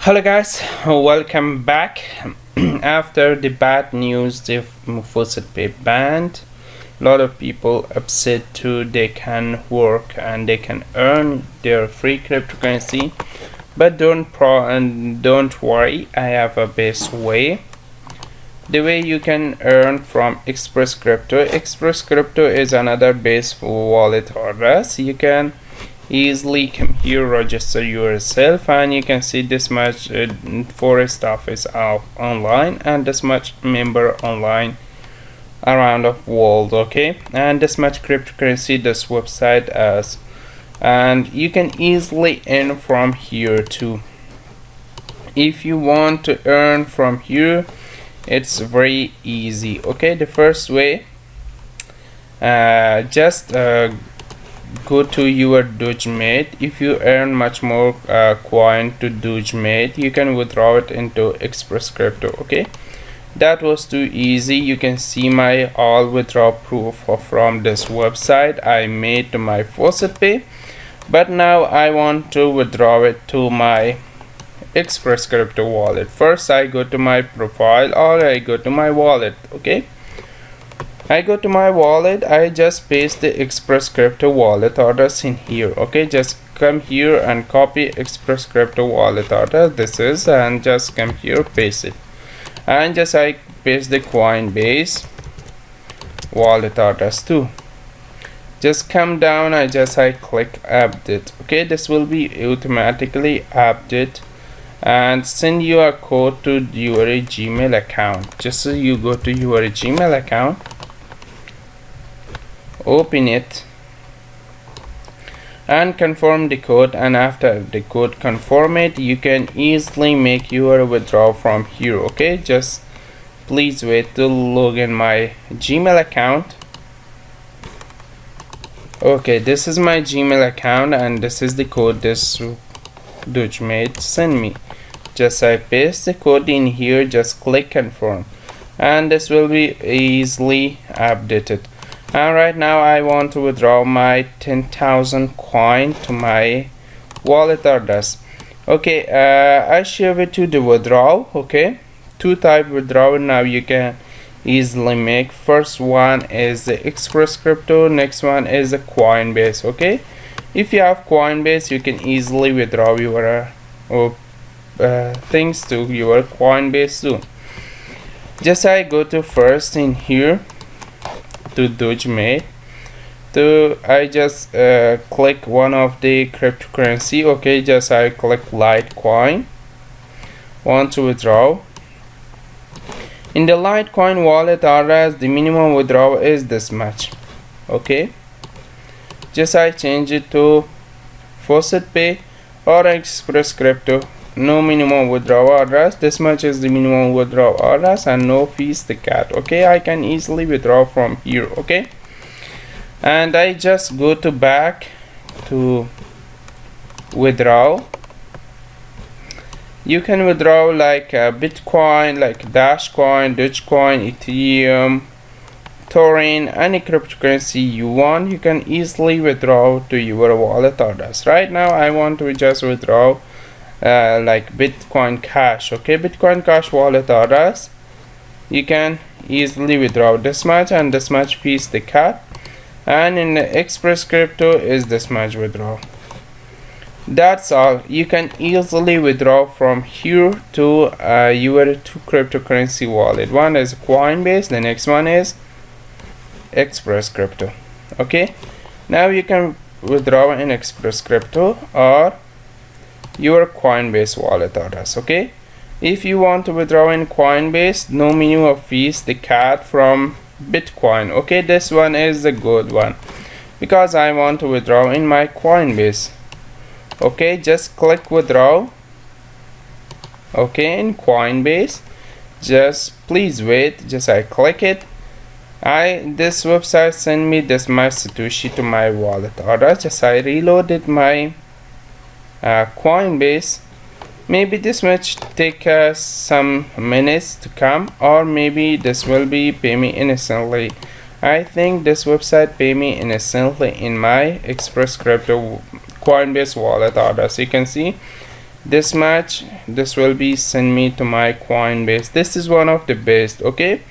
Hello guys, welcome back. After the bad news, the Faucet Pay banned. A lot of people upset too. They can work and they can earn their free cryptocurrency, but don't worry. I have a best way. The way you can earn from Express Crypto. Express Crypto is another base wallet address. You can easily come here, register yourself, and you can see this much forest office online and this much member online around of world. Okay, and this much cryptocurrency this website has, and you can easily earn from here too. If you want to earn from here, it's very easy. Okay, the first way, just go to your Dogemate. If you earn much more coin to Dogemate, you can withdraw it into Express Crypto. Okay, that was too easy. You can see my all withdrawal proof from this website I made to my Faucet Pay, but now I want to withdraw it to my Express Crypto wallet. First I go to my profile or I go to my wallet. Okay, I go to my wallet. I just paste the Express Crypto wallet address in here. Okay, just come here and copy Express Crypto wallet address. This is, and just come here, paste it, and just I paste the Coinbase wallet address too. Just come down. I click update. Okay, this will be automatically update and send you a code to your Gmail account. Just so you go to your Gmail account, open it and confirm the code, and after the code confirm it, you can easily make your withdrawal from here. Okay, just please wait to log in my Gmail account. Okay, this is my Gmail account and this is the code this Dogemate send me. Just I paste the code in here, just click confirm, and this will be easily updated. And right now I want to withdraw my 10,000 coin to my wallet address. Okay, I share it to the withdrawal. Okay, two type withdrawal now you can easily make. First one is the Express Crypto, next one is the Coinbase. Okay, if you have Coinbase, you can easily withdraw your things to your Coinbase too. Just I go to first in here to Dogemate. I just click one of the cryptocurrency. Okay, just I click Litecoin. Want to withdraw. In the Litecoin wallet address, the minimum withdrawal is this much. Okay, just I change it to Faucet Pay or Express Crypto. No minimum withdrawal address. This much is the minimum withdrawal address and no fees the cat. Okay, I can easily withdraw from here. Okay, and I just go to back to withdraw. You can withdraw like Bitcoin, like Dogecoin, Ethereum, Torin, any cryptocurrency you want. You can easily withdraw to your wallet address. Right now I want to just withdraw like Bitcoin Cash. Okay, Bitcoin Cash wallet address, you can easily withdraw this much, and this much fees the cat, and in the Express Crypto is this much withdraw. That's all. You can easily withdraw from here to your two cryptocurrency wallet. One is Coinbase, the next one is Express Crypto. Okay, now you can withdraw in Express Crypto or your Coinbase wallet address. Okay, if you want to withdraw in Coinbase, no minimum fees the cat from Bitcoin. Okay, this one is the good one because I want to withdraw in my Coinbase. Okay, just click withdraw. Okay, in Coinbase, just please wait. Just I click it. This website send me this my Satoshi to my wallet address. Just I reloaded my Coinbase. Maybe this much take some minutes to come, or maybe this will be pay me instantly. I think this website pay me instantly in my Express Crypto Coinbase wallet address. You can see this much, this will be send me to my Coinbase. This is one of the best. Okay,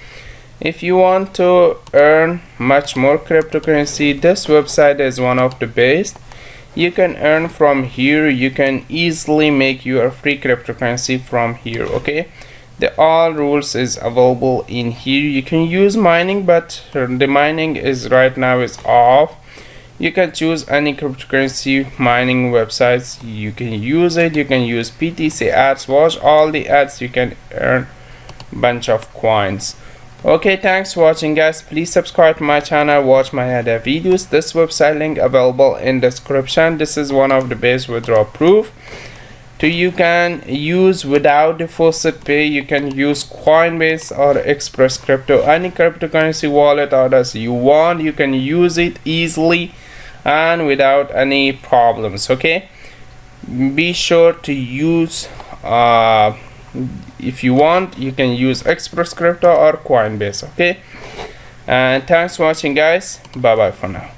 if you want to earn much more cryptocurrency, this website is one of the best. You can earn from here. You can easily make your free cryptocurrency from here. Okay, the all rules is available in here. You can use mining, but the mining is right now is off. You can choose any cryptocurrency mining websites. You can use it. You can use PTC ads. Watch all the ads. You can earn bunch of coins. Okay, thanks for watching, guys. Please subscribe to my channel, watch my other videos. This website link available in description. This is one of the best withdrawal proof you can use without the Faucet pay. You can use Coinbase or Express Crypto, any cryptocurrency wallet orders you want. You can use it easily and without any problems. Okay, be sure to use if you want, you can use Express Crypto or Coinbase. Okay, and thanks for watching, guys. Bye bye for now.